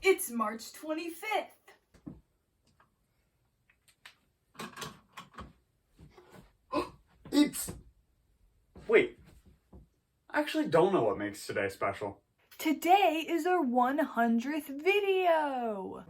It's March 25th. Wait. I actually don't know what makes today special. Today is our 100th video.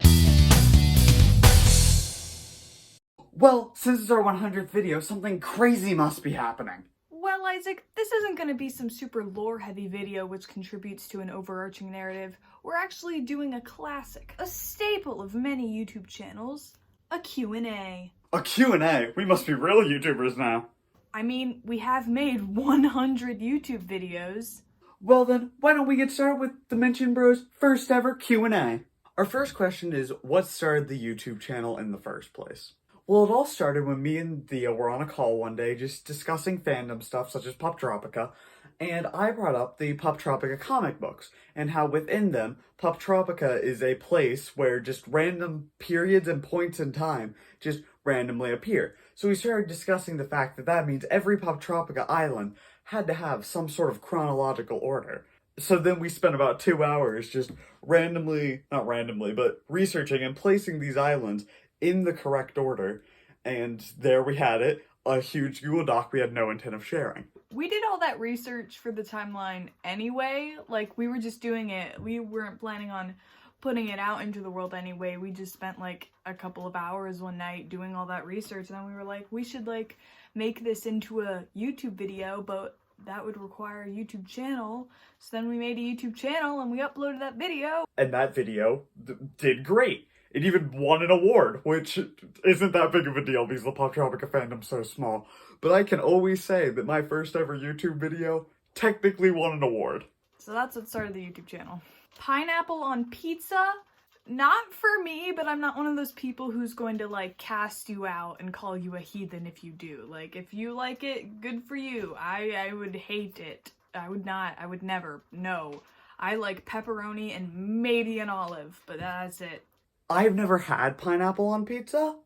Well, since it's our 100th video, something crazy must be happening. Well, Isaac, this isn't going to be some super lore-heavy video which contributes to an overarching narrative. We're actually doing a classic, a staple of many YouTube channels, a Q&A. A Q&A? We must be real YouTubers now. I mean, we have made 100 YouTube videos. Well then, why don't we get started with Dimension Bros' first ever Q&A? Our first question is, what started the YouTube channel in the first place? Well, it all started when me and Theo were on a call one day just discussing fandom stuff such as Poptropica, and I brought up the Poptropica comic books, and how within them, Poptropica is a place where just random periods and points in time just randomly appear. So we started discussing the fact that that means every Poptropica island had to have some sort of chronological order. So then we spent about 2 hours just not randomly, but researching and placing these islands in the correct order, and there we had it, a huge Google Doc we had no intent of sharing. We did all that research for the timeline anyway, like we were just doing it, we weren't planning on putting it out into the world anyway. We just spent like a couple of hours one night doing all that research, and then we were like, we should like make this into a YouTube video, but that would require a YouTube channel. So then we made a YouTube channel and we uploaded that video. And that video did great. It even won an award, which isn't that big of a deal because the Poptropica fandom's so small. But I can always say that my first ever YouTube video technically won an award. So that's what started the YouTube channel. Pineapple on pizza? Not for me, but I'm not one of those people who's going to like cast you out and call you a heathen if you do. Like, if you like it, good for you. I would hate it. I would never. No. I like pepperoni and maybe an olive, but that's it. I've never had pineapple on pizza,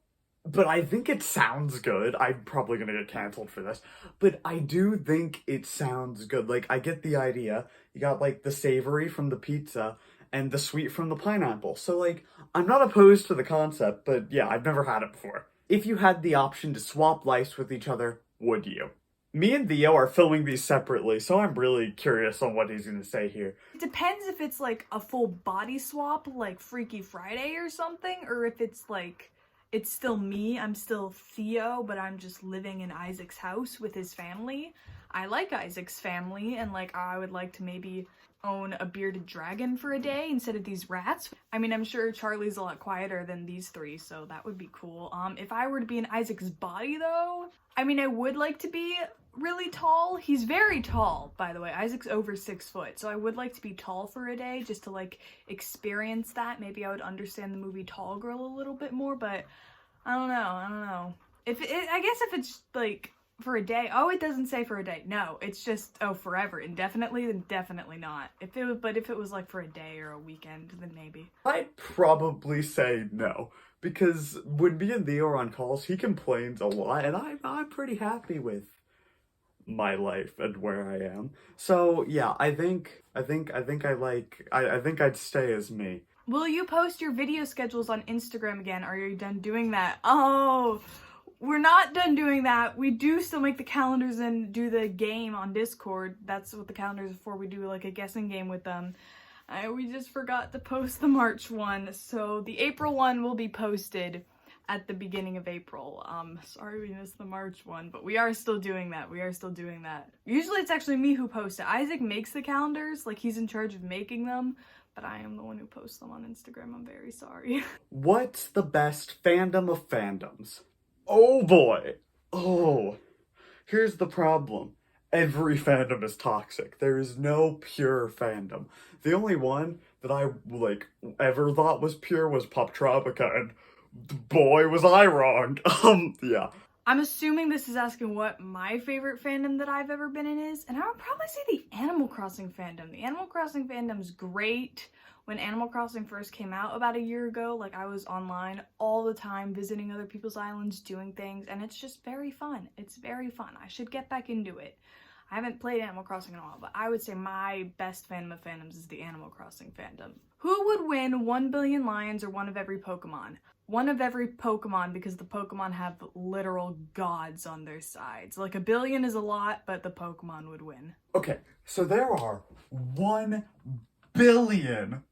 but I think it sounds good. I'm probably gonna get canceled for this, but I do think it sounds good. Like, I get the idea. You got like the savory from the pizza and the sweet from the pineapple. So like, I'm not opposed to the concept, but yeah, I've never had it before. If you had the option to swap lives with each other, would you? Me and Theo are filming these separately, so I'm really curious on what he's gonna say here. It depends if it's like a full body swap, like Freaky Friday or something, or if it's like, it's still me, I'm still Theo, but I'm just living in Isaac's house with his family. I like Isaac's family, and like, I would like to maybe own a bearded dragon for a day instead of these rats. I mean, I'm sure Charlie's a lot quieter than these three, so that would be cool. If I were to be in Isaac's body though, I mean, I would like to be really tall. He's very tall, by the way. Isaac's over 6 foot, so I would like to be tall for a day just to like experience that. Maybe I would understand the movie Tall Girl a little bit more, but I don't know. I guess if it's like for a day. Oh, it doesn't say for a day. No, it's just, oh, forever. Indefinitely, then definitely not. If it was like for a day or a weekend, then maybe. I'd probably say no, because when me and Theo are on calls, he complains a lot, and I'm pretty happy with my life and where I am. So yeah, I think I'd stay as me. Will you post your video schedules on Instagram again? Are you done doing that? Oh, we're not done doing that. We do still make the calendars and do the game on Discord. That's what the calendars are for. We do like a guessing game with them. We just forgot to post the March one. So the April one will be posted at the beginning of April. Sorry we missed the March one, but we are still doing that. Usually it's actually me who posts it. Isaac makes the calendars, like he's in charge of making them, but I am the one who posts them on Instagram. I'm very sorry. What's the best fandom of fandoms? Oh boy. Oh. Here's the problem. Every fandom is toxic. There is no pure fandom. The only one that I, ever thought was pure was Poptropica, and boy was I wrong. Yeah. I'm assuming this is asking what my favorite fandom that I've ever been in is, and I would probably say the Animal Crossing fandom. The Animal Crossing fandom's great. When Animal Crossing first came out about a year ago, like, I was online all the time visiting other people's islands, doing things, and it's just very fun. It's very fun. I should get back into it. I haven't played Animal Crossing in a while, but I would say my best fandom of fandoms is the Animal Crossing fandom. Who would win 1 billion lions or one of every Pokemon? One of every Pokemon, because the Pokemon have literal gods on their sides. Like, 1 billion is a lot, but the Pokemon would win. Okay, so there are 1 billion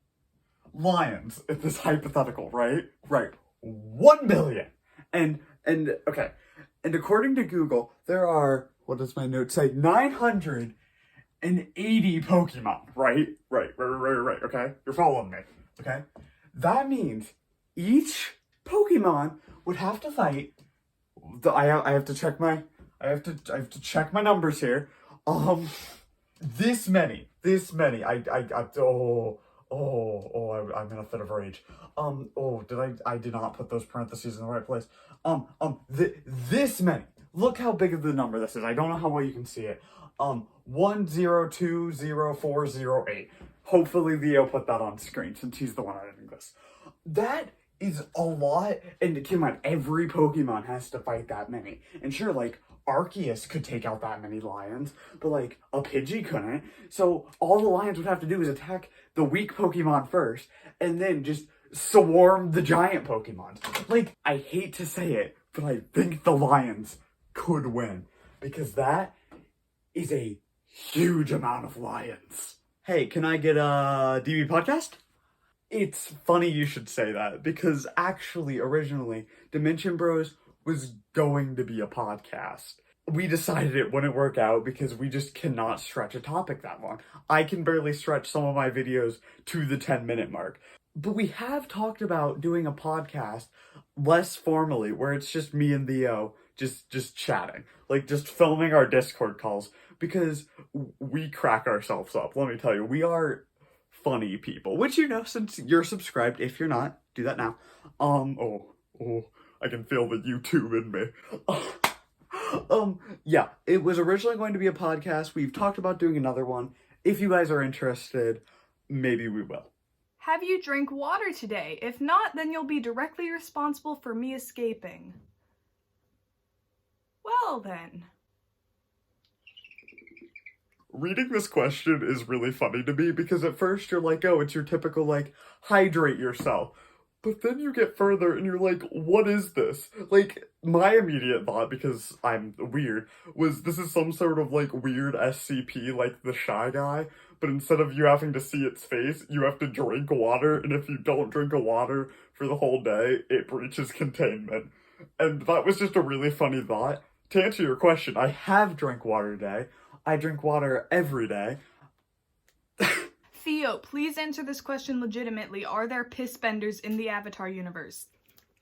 lions in this hypothetical, right? Right. 1 billion. And okay. And according to Google, there are, what does my note say? 980 Pokemon, right? Right, okay? You're following me, okay? That means each Pokemon would have to fight, I have to check my numbers here. This many, I'm in a fit of rage. I did not put those parentheses in the right place. This many. Look how big of the number this is. I don't know how well you can see it. 10204008. Hopefully Theo put that on screen since he's the one editing this. That is a lot, and come on, every Pokemon has to fight that many. And sure, like, Arceus could take out that many lions, but like, a Pidgey couldn't. So all the lions would have to do is attack the weak Pokemon first, and then just swarm the giant Pokemon. Like, I hate to say it, but I think the lions could win, because that is a huge amount of lions. Hey, can I get a DB podcast? It's funny you should say that, because actually, originally, Dimension Bros was going to be a podcast. We decided it wouldn't work out because we just cannot stretch a topic that long. I can barely stretch some of my videos to the 10-minute mark. But we have talked about doing a podcast less formally, where it's just me and Theo just chatting. Like, just filming our Discord calls, because we crack ourselves up. Let me tell you, we are funny people, which you know since you're subscribed. If you're not, do that now. I can feel the YouTube in me. Yeah, it was originally going to be a podcast. We've talked about doing another one. If you guys are interested, maybe we will. Have you drank water today? If not, then you'll be directly responsible for me escaping. Well then. Reading this question is really funny to me, because at first you're like, oh, it's your typical, like, hydrate yourself. But then you get further and you're like, what is this? Like, my immediate thought, because I'm weird, was this is some sort of, like, weird SCP, like the Shy Guy, but instead of you having to see its face, you have to drink water, and if you don't drink a water for the whole day, it breaches containment. And that was just a really funny thought. To answer your question, I have drank water today. I drink water every day. Theo, please answer this question legitimately. Are there piss benders in the Avatar universe?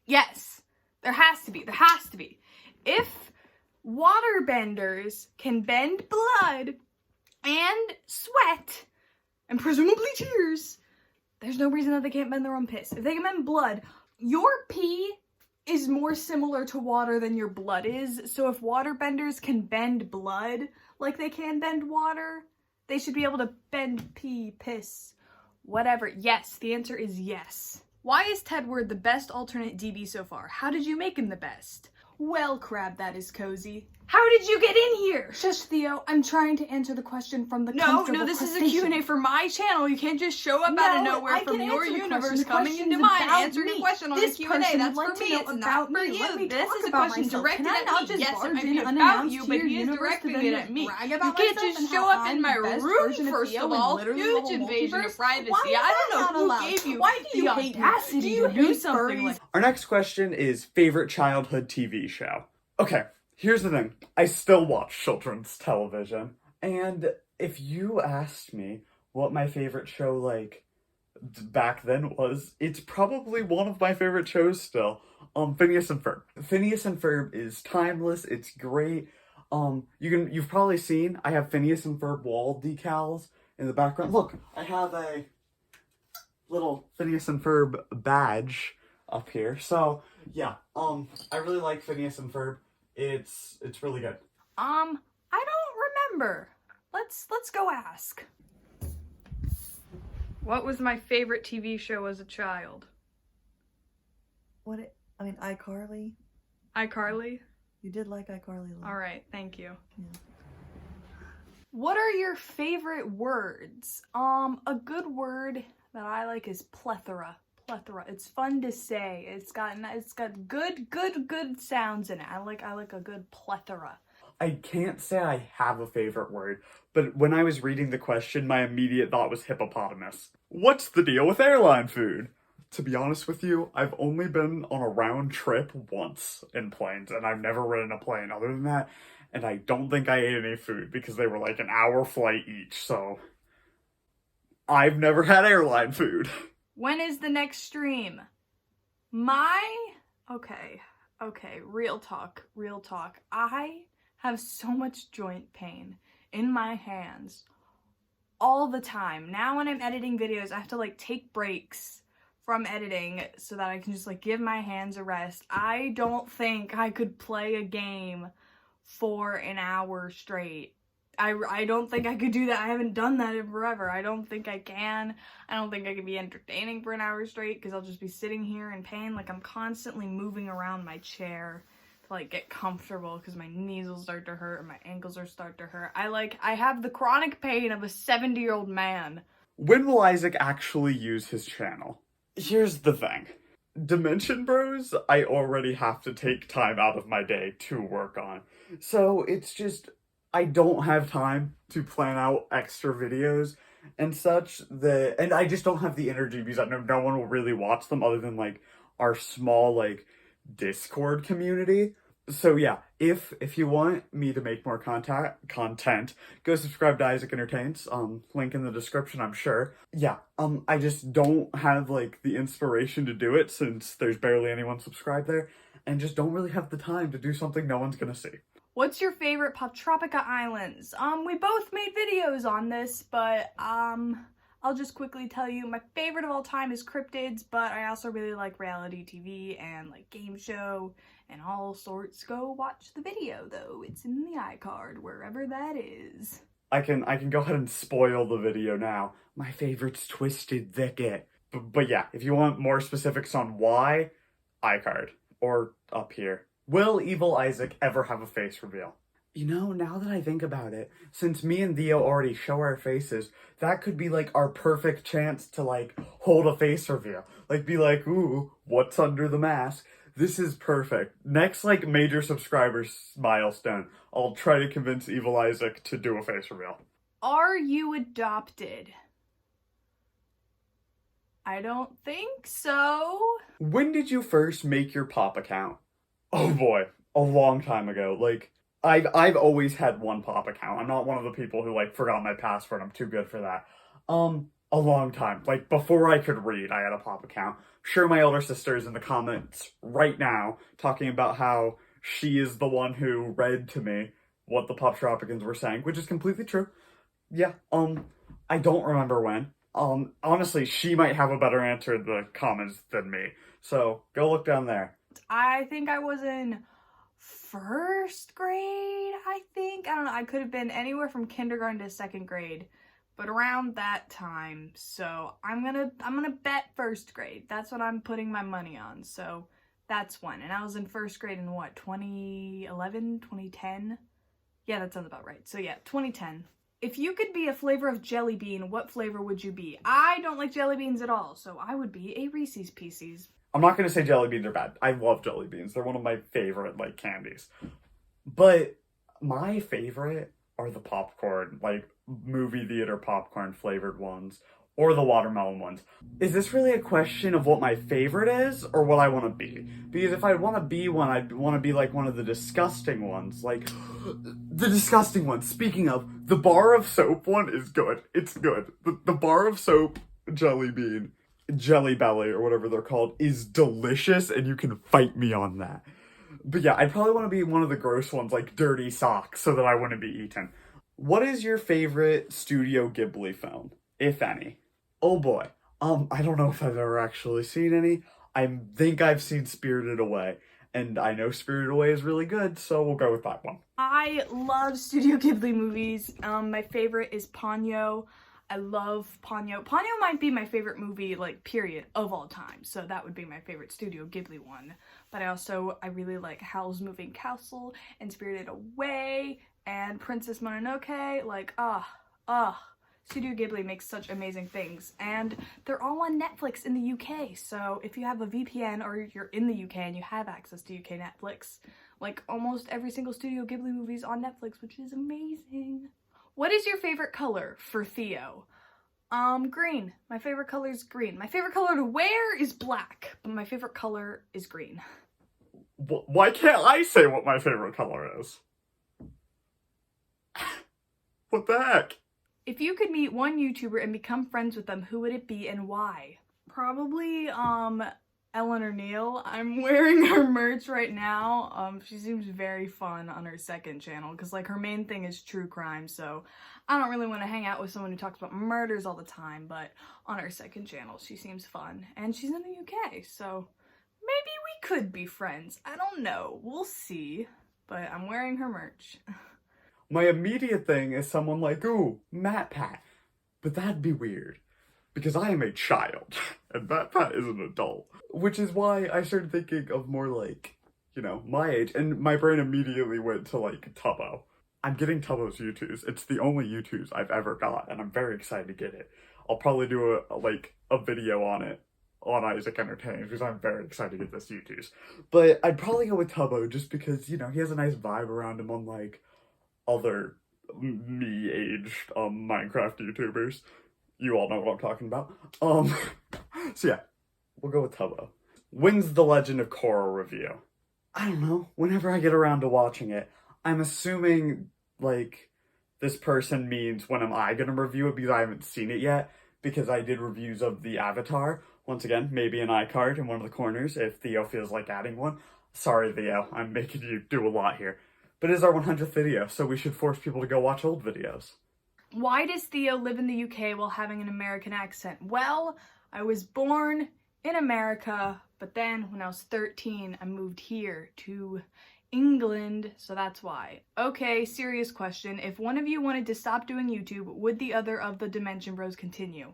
Yes. There has to be. There has to be. If water benders can bend blood and sweat, and presumably tears, there's no reason that they can't bend their own piss. If they can bend blood, your pee is more similar to water than your blood is. So if water benders can bend blood like they can bend water, they should be able to bend pee, piss, whatever. Yes, the answer is yes. Why is Tedward the best alternate DB so far? How did you make him the best? Well, Crab, that is cozy. How did you get in here? Shush, Theo. I'm trying to answer the question from the comfortable this is a crustacean. Q&A for my channel. You can't just show up out of nowhere from your universe coming into mine answering a question on the Q&A. That's for me. It's not for you. This is a question directed at me. Yes, it might be about you, but he is directing it at me. You can't just show up in my room, first of all. Huge invasion of privacy. I don't know who gave you the audacity to do something like that. Our next question is favorite childhood TV show. Okay, here's the thing. I still watch children's television. And if you asked me what my favorite show, like, back then was, it's probably one of my favorite shows still. Phineas and Ferb. Phineas and Ferb is timeless. It's great. You've probably seen, I have Phineas and Ferb wall decals in the background. Look, I have a little Phineas and Ferb badge up here. So, yeah, I really like Phineas and Ferb. It's really good. I don't remember. Let's go ask. What was my favorite TV show as a child? iCarly. iCarly? You did like iCarly a lot. All right, thank you. Yeah. What are your favorite words? A good word that I like is plethora. Plethora. It's fun to say. It's got good sounds in it. I like a good plethora. I can't say I have a favorite word, but when I was reading the question, my immediate thought was hippopotamus. What's the deal with airline food? To be honest with you, I've only been on a round trip once in planes, and I've never ridden a plane other than that, and I don't think I ate any food because they were like an hour flight each, so I've never had airline food. When is the next stream? Okay, real talk. I have so much joint pain in my hands all the time. Now when I'm editing videos, I have to like take breaks from editing so that I can just like give my hands a rest. I don't think I could play a game for an hour straight. I don't think I could do that. I haven't done that in forever. I don't think I can. I don't think I could be entertaining for an hour straight because I'll just be sitting here in pain. Like I'm constantly moving around my chair to like get comfortable because my knees will start to hurt and my ankles will start to hurt. I have the chronic pain of a 70-year-old man. When will Isaac actually use his channel? Here's the thing. Dimension Bros, I already have to take time out of my day to work on. So it's just, I don't have time to plan out extra videos and such, and I just don't have the energy because I know no one will really watch them other than like our small like Discord community. So yeah, if you want me to make more content, go subscribe to Isaac Entertains. Link in the description, I'm sure. Yeah, I just don't have like the inspiration to do it since there's barely anyone subscribed there, and just don't really have the time to do something no one's gonna see. What's your favorite Poptropica islands? We both made videos on this, but I'll just quickly tell you my favorite of all time is cryptids, but I also really like reality TV and like game show and all sorts. Go watch the video though. It's in the iCard, wherever that is. I can go ahead and spoil the video now. My favorite's Twisted Thicket. But yeah, if you want more specifics on why, iCard or up here. Will Evil Isaac ever have a face reveal? You know, now that I think about it, since me and Theo already show our faces, that could be like our perfect chance to like hold a face reveal. Like be like, ooh, what's under the mask? This is perfect. Next like major subscribers milestone, I'll try to convince Evil Isaac to do a face reveal. Are you adopted? I don't think so. When did you first make your Pop account? Oh boy, a long time ago. Like, I've always had one Pop account. I'm not one of the people who like forgot my password. I'm too good for that. A long time. Like before I could read, I had a Pop account. Sure, my older sister is in the comments right now talking about how she is the one who read to me what the Poptropicans were saying, which is completely true. Yeah, I don't remember when. Honestly, she might have a better answer in the comments than me. So go look down there. I think I was in first grade, I don't know, I could have been anywhere from kindergarten to second grade, but around that time. So I'm gonna bet first grade. That's what I'm putting my money on. So that's when. And I was in first grade in what, 2011, 2010? Yeah, that sounds about right. So yeah, 2010. If you could be a flavor of jelly bean, what flavor would you be? I don't like jelly beans at all, so I would be a Reese's Pieces. I'm not going to say jelly beans are bad. I love jelly beans. They're one of my favorite, like, candies. But my favorite are the popcorn, like, movie theater popcorn flavored ones. Or the watermelon ones. Is this really a question of what my favorite is, or what I want to be? Because if I want to be one, I'd want to be, like, one of the disgusting ones. Like, the disgusting ones. Speaking of, the bar of soap one is good. It's good. The bar of soap jelly bean, Jelly Belly, or whatever they're called, is delicious, and you can fight me on that. But yeah, I'd probably want to be one of the gross ones, like Dirty Socks, so that I wouldn't be eaten. What is your favorite Studio Ghibli film, if any? Oh boy, I don't know if I've ever actually seen any. I think I've seen Spirited Away, and I know Spirited Away is really good, so we'll go with that one. I love Studio Ghibli movies. My favorite is Ponyo. I love Ponyo. Ponyo might be my favorite movie, like, period, of all time. So that would be my favorite Studio Ghibli one. But I really like Howl's Moving Castle and Spirited Away and Princess Mononoke. Like, Studio Ghibli makes such amazing things, and they're all on Netflix in the UK, so if you have a VPN or you're in the UK and you have access to UK Netflix, like almost every single Studio Ghibli movie is on Netflix, which is amazing. What is your favorite color for Theo? Green. My favorite color is green. My favorite color to wear is black, but my favorite color is green. Why can't I say what my favorite color is? What the heck? If you could meet one YouTuber and become friends with them, who would it be and why? Probably, Eleanor Neal. I'm wearing her merch right now. She seems very fun on her second channel, because, like, her main thing is true crime, so I don't really want to hang out with someone who talks about murders all the time, but on her second channel, she seems fun. And she's in the UK, so maybe we could be friends. I don't know. We'll see. But I'm wearing her merch. My immediate thing is someone like, ooh, MatPat. But that'd be weird, because I am a child, and MatPat is an adult. Which is why I started thinking of more like, you know, my age, and my brain immediately went to, like, Tubbo. I'm getting Tubbo's YouTubes. It's the only YouTubes I've ever got, and I'm very excited to get it. I'll probably do a video on it on Isaac Entertains, because I'm very excited to get this YouTubes. But I'd probably go with Tubbo, just because, you know, he has a nice vibe around him on, like, other me-aged Minecraft YouTubers. You all know what I'm talking about. So yeah, we'll go with Tubbo. When's the Legend of Korra review? I don't know. Whenever I get around to watching it. I'm assuming, like, this person means when am I gonna review it, because I haven't seen it yet, because I did reviews of the Avatar. Once again, maybe an iCard in one of the corners if Theo feels like adding one. Sorry, Theo, I'm making you do a lot here. But it is our 100th video, so we should force people to go watch old videos. Why does Theo live in the UK while having an American accent? Well, I was born in America, but then when I was 13, I moved here to England, so that's why. Okay, serious question. If one of you wanted to stop doing YouTube, would the other of the Dimension Bros continue?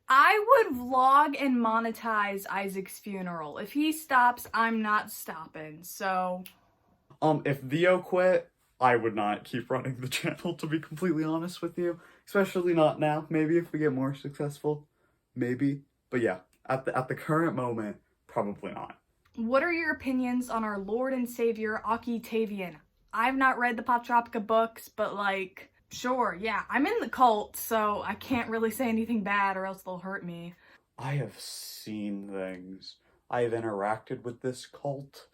I would vlog and monetize Isaac's funeral. If he stops, I'm not stopping, so... If Theo quit, I would not keep running the channel, to be completely honest with you. Especially not now. Maybe if we get more successful. Maybe. But yeah, at the current moment, probably not. What are your opinions on our Lord and Savior, Akitavian? I've not read the Poptropica books, but, like, sure, yeah. I'm in the cult, so I can't really say anything bad or else they'll hurt me. I have seen things. I have interacted with this cult.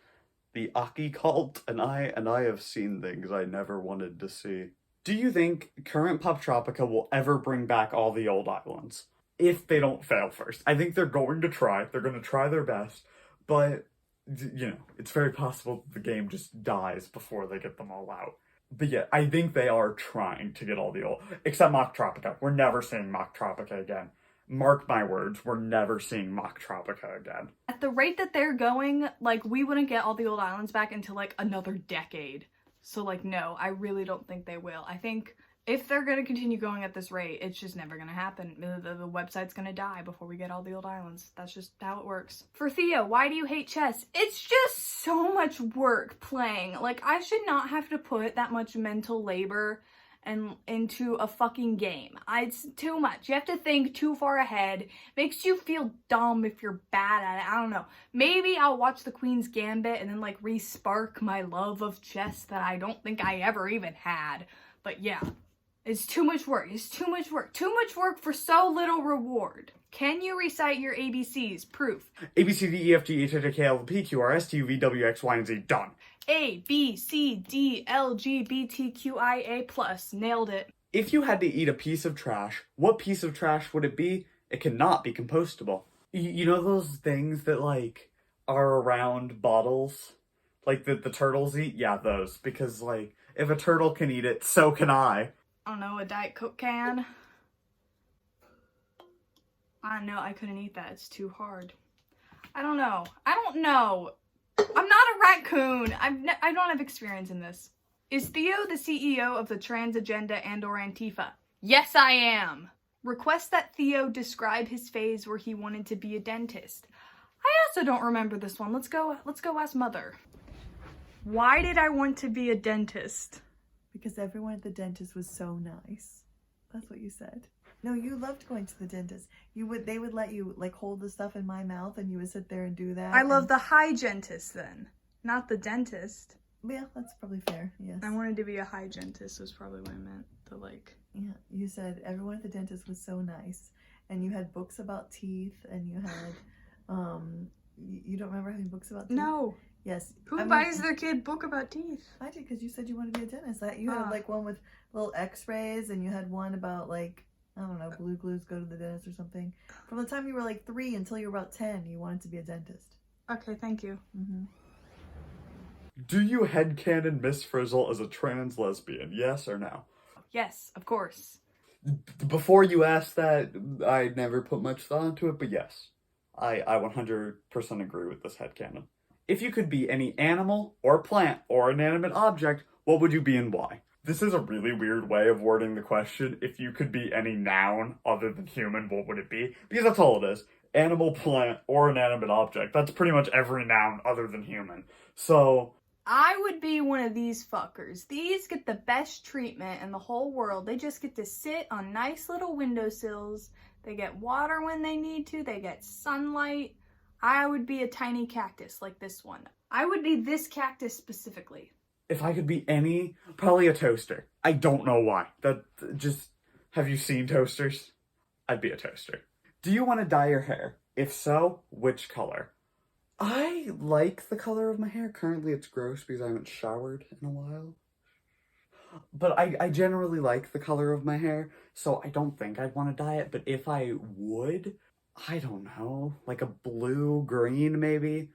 The Aki cult, and I have seen things I never wanted to see. Do you think current Poptropica will ever bring back all the old islands? If they don't fail first. I think they're going to try. They're going to try their best. But, you know, it's very possible the game just dies before they get them all out. But yeah, I think they are trying to get all the old... Except Poptropica. We're never seeing Poptropica again. Mark my words, we're never seeing Poptropica again. At the rate that they're going, like, we wouldn't get all the old islands back until, like, another decade. So, like, no, I really don't think they will. I think if they're gonna continue going at this rate, it's just never gonna happen. The website's gonna die before we get all the old islands. That's just how it works. For Theo, why do you hate chess? It's just so much work playing. Like, I should not have to put that much mental labor and into a fucking game. It's too much. You have to think too far ahead. Makes you feel dumb if you're bad at it. I don't know. Maybe I'll watch the Queen's Gambit and then, like, re-spark my love of chess that I don't think I ever even had. But yeah, it's too much work. It's too much work. Too much work for so little reward. Can you recite your ABCs? Proof. A, B, C, D, E, F, G, H, I, J, K, L, P, Q, R, S, T, U, V, W, X, Y, and Z. Done. A, B, C, D, L, G, B, T, Q, I, A+. Nailed it. If you had to eat a piece of trash, what piece of trash would it be? It cannot be compostable. You know those things that, like, are around bottles? Like, the turtles eat? Yeah, those. Because, like, if a turtle can eat it, so can I. I don't know, a Diet Coke can? I don't know, I couldn't eat that. It's too hard. I don't know. I'm not a raccoon. I don't have experience in this. Is Theo the CEO of the Trans Agenda and/or Antifa? Yes, I am. Request that Theo describe his phase where he wanted to be a dentist. I also don't remember this one. Let's go ask Mother. Why did I want to be a dentist? Because everyone at the dentist was so nice. That's what you said. No, you loved going to the dentist. They would let you like hold the stuff in my mouth and you would sit there and do that. I love the hygienist then, not the dentist. Yeah, that's probably fair, yes. I wanted to be a hygienist was probably what I meant. The like. Yeah, you said everyone at the dentist was so nice. And you had books about teeth and you had, you don't remember having books about teeth? No. Yes. Who buys their kid book about teeth? I did, because you said you wanted to be a dentist. You had like one with little x-rays and you had one about like, I don't know, blue glues go to the dentist or something. From the time you were like 3 until you were about 10, you wanted to be a dentist. Okay, thank you. Mm-hmm. Do you headcanon Miss Frizzle as a trans lesbian? Yes or no? Yes, of course. Before you asked that, I never put much thought into it, but yes. I 100% agree with this headcanon. If you could be any animal or plant or inanimate object, what would you be and why? This is a really weird way of wording the question. If you could be any noun other than human, what would it be? Because that's all it is. Animal, plant, or inanimate object. That's pretty much every noun other than human. So I would be one of these fuckers. These get the best treatment in the whole world. They just get to sit on nice little windowsills. They get water when they need to. They get sunlight. I would be a tiny cactus like this one. I would be this cactus specifically. if I could be any, probably a toaster. I don't know why. Have you seen toasters? I'd be a toaster. Do you want to dye your hair? If so, which color? I like the color of my hair. Currently it's gross because I haven't showered in a while. But I generally like the color of my hair, so I don't think I'd want to dye it. But if I would, I don't know, like a blue, green maybe.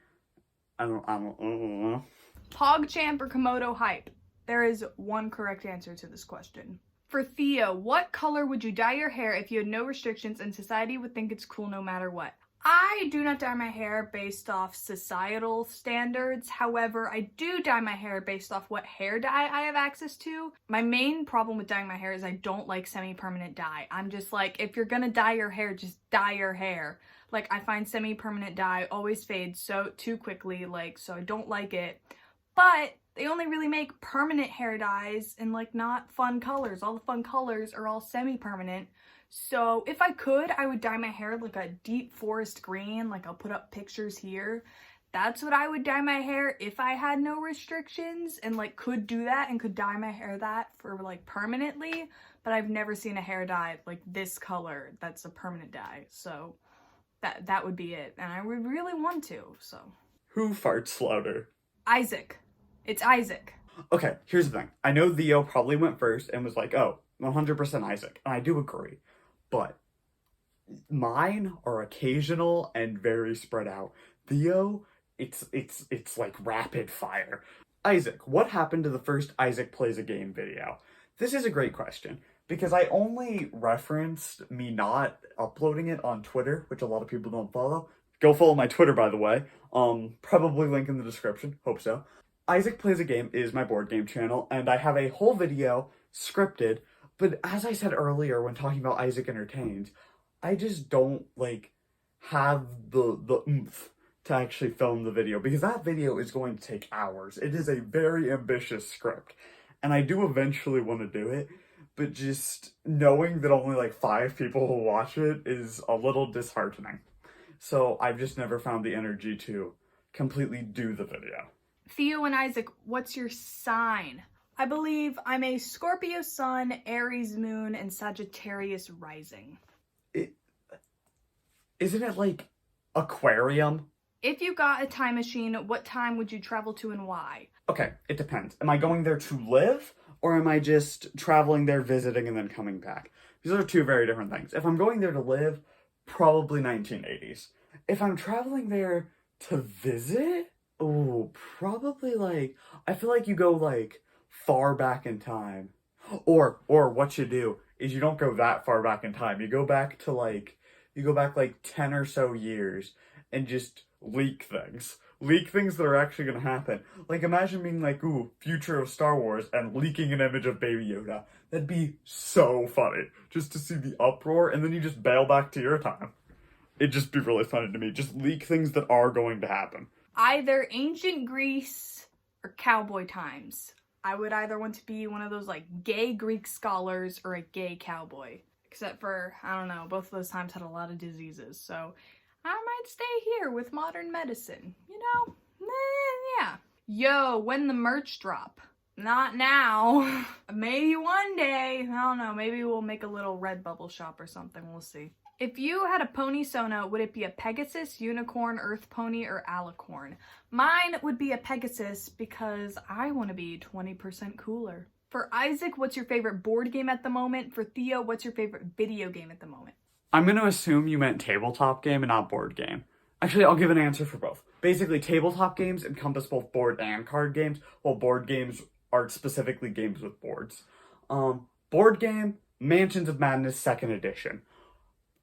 I don't know. PogChamp or Komodo hype? There is one correct answer to this question. For Theo, what color would you dye your hair if you had no restrictions and society would think it's cool no matter what? I do not dye my hair based off societal standards. However, I do dye my hair based off what hair dye I have access to. My main problem with dyeing my hair is I don't like semi-permanent dye. I'm just like, if you're gonna dye your hair, just dye your hair. Like, I find semi-permanent dye always fades so too quickly, so I don't like it. But they only really make permanent hair dyes in not fun colors. All the fun colors are all semi-permanent. So if I could, I would dye my hair like a deep forest green. I'll put up pictures here. That's what I would dye my hair if I had no restrictions and could do that and could dye my hair that for permanently. But I've never seen a hair dye this color that's a permanent dye. So that would be it. And I would really want to, so. Who farts louder? Isaac. It's Isaac. Okay, here's the thing. I know Theo probably went first and was like, oh, 100% Isaac. And I do agree. But mine are occasional and very spread out. Theo, it's like rapid fire. Isaac, what happened to the first Isaac Plays a Game video? This is a great question because I only referenced me not uploading it on Twitter, which a lot of people don't follow. Go follow my Twitter, by the way. Probably link in the description. Hope so. Isaac Plays a Game is my board game channel, and I have a whole video scripted. But as I said earlier when talking about Isaac Entertains, I just don't, have the oomph to actually film the video. Because that video is going to take hours. It is a very ambitious script. And I do eventually want to do it. But just knowing that only 5 people will watch it is a little disheartening. So I've just never found the energy to completely do the video. Theo and Isaac, what's your sign? I believe I'm a Scorpio sun, Aries moon, and Sagittarius rising. Isn't it Aquarium? If you got a time machine, what time would you travel to and why? Okay, it depends. Am I going there to live, or am I just traveling there, visiting, and then coming back? These are 2 very different things. If I'm going there to live, probably 1980s. If I'm traveling there to visit, probably I feel like you go far back in time. Or what you do is you don't go that far back in time. You go back to 10 or so years and just leak things. Leak things that are actually gonna happen. Imagine being future of Star Wars and leaking an image of Baby Yoda. That'd be so funny. Just to see the uproar and then you just bail back to your time. It'd just be really funny to me. Just leak things that are going to happen. Either ancient Greece or cowboy times. I would either want to be one of those gay Greek scholars or a gay cowboy. Except for, I don't know, both of those times had a lot of diseases, so I might stay here with modern medicine, you know? Yeah. Yo, when the merch drop? Not now. Maybe one day. I don't know, maybe we'll make a little Redbubble shop or something, we'll see. If you had a pony Sona, would it be a Pegasus, Unicorn, Earth Pony, or Alicorn? Mine would be a Pegasus because I want to be 20% cooler. For Isaac, what's your favorite board game at the moment? For Theo, what's your favorite video game at the moment? I'm going to assume you meant tabletop game and not board game. Actually, I'll give an answer for both. Basically, tabletop games encompass both board and card games, while board games are specifically games with boards. Board game, Mansions of Madness 2nd edition.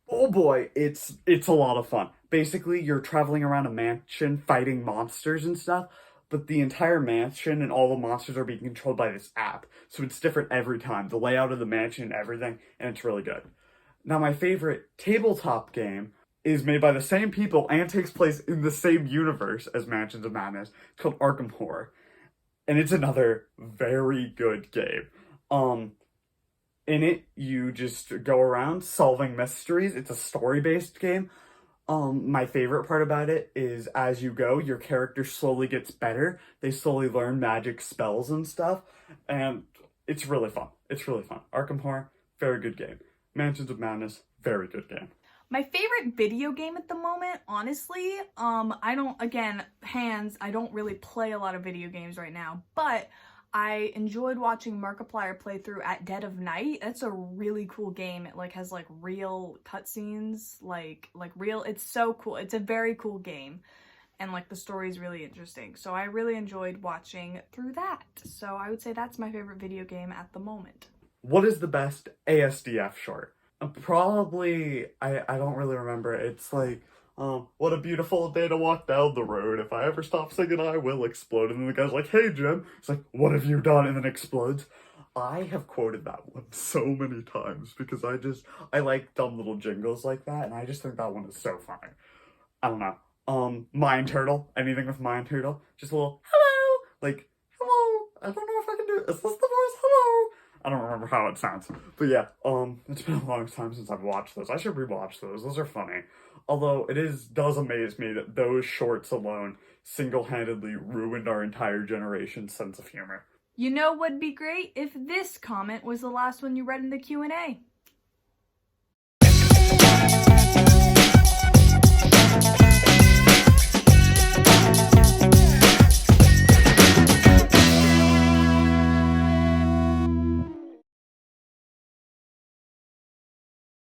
Oh boy, it's a lot of fun. Basically, you're traveling around a mansion fighting monsters and stuff, but the entire mansion and all the monsters are being controlled by this app. So it's different every time. The layout of the mansion and everything, and it's really good. Now, my favorite tabletop game is made by the same people and takes place in the same universe as Mansions of Madness. It's called Arkham Horror. And it's another very good game. In it, you just go around solving mysteries. It's a story-based game. My favorite part about it is as you go, your character slowly gets better. They slowly learn magic spells and stuff. And it's really fun. It's really fun. Arkham Horror, very good game. Mansions of Madness, very good game. My favorite video game at the moment, honestly, I don't really play a lot of video games right now, but I enjoyed watching Markiplier play through At Dead of Night. That's a really cool game. It has real cutscenes, real, it's so cool. It's a very cool game. And the story's really interesting. So I really enjoyed watching through that. So I would say that's my favorite video game at the moment. What is the best ASDF short? Probably, I don't really remember. It's what a beautiful day to walk down the road. If I ever stop singing, I will explode. And then the guy's like, hey, Jim. It's like, what have you done? And then explodes. I have quoted that one so many times because I like dumb little jingles like that. And I just think that one is so funny. I don't know. Mind Turtle. Anything with Mind Turtle. Just a little, hello. Hello. I don't know if I can do it. Is this the voice? Hello. I don't remember how it sounds. But yeah, it's been a long time since I've watched those. I should rewatch those. Those are funny. Although does amaze me that those shorts alone single-handedly ruined our entire generation's sense of humor. You know what'd be great? If this comment was the last one you read in the Q&A.